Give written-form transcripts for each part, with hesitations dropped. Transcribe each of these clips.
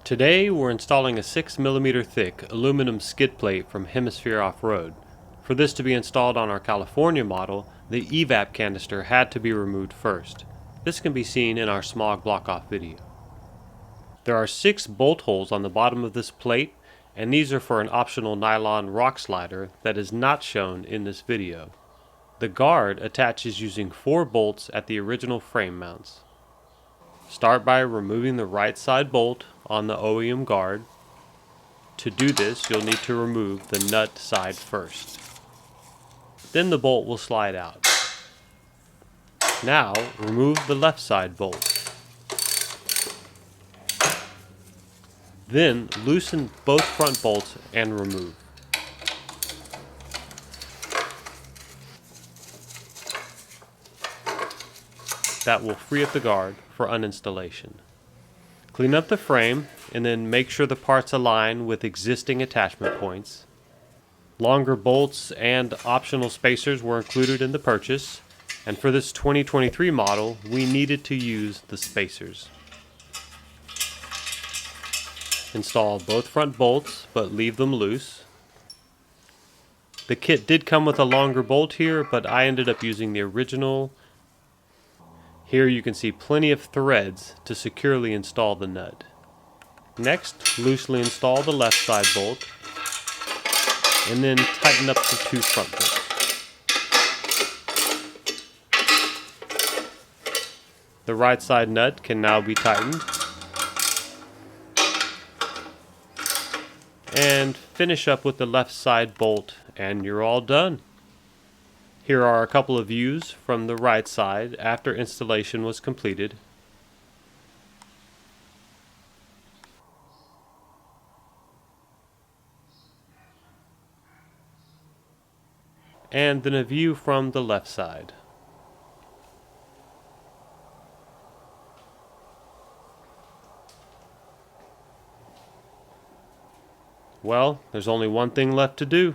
Today we're installing a 6mm thick aluminum skid plate from Hemisphere Offroad. For this to be installed on our California model, the evap canister had to be removed first. This can be seen in our smog block-off video. There are 6 bolt holes on the bottom of this plate, and these are for an optional nylon rock slider that is not shown in this video. The guard attaches using 4 bolts at the original frame mounts. Start by removing the right side bolt on the OEM guard. To do this, you'll need to remove the nut side first. Then the bolt will slide out. Now, remove the left side bolt. Then, loosen both front bolts and remove. That will free up the guard for uninstallation. Clean up the frame and then make sure the parts align with existing attachment points. Longer bolts and optional spacers were included in the purchase, and for this 2023 model we needed to use the spacers. Install both front bolts but leave them loose. The kit did come with a longer bolt here, but I ended up using the original. Here you can see plenty of threads to securely install the nut. Next, loosely install the left side bolt, and then tighten up the 2 front bolts. The right side nut can now be tightened. And finish up with the left side bolt, and you're all done. Here are a couple of views from the right side after installation was completed. And then a view from the left side. Well, there's only one thing left to do.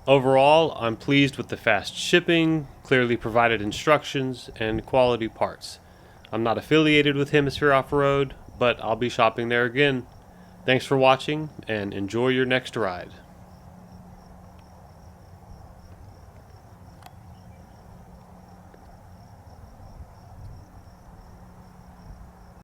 Overall, I'm pleased with the fast shipping, clearly provided instructions, and quality parts. I'm not affiliated with Hemisphere Offroad, but I'll be shopping there again. Thanks for watching, and enjoy your next ride.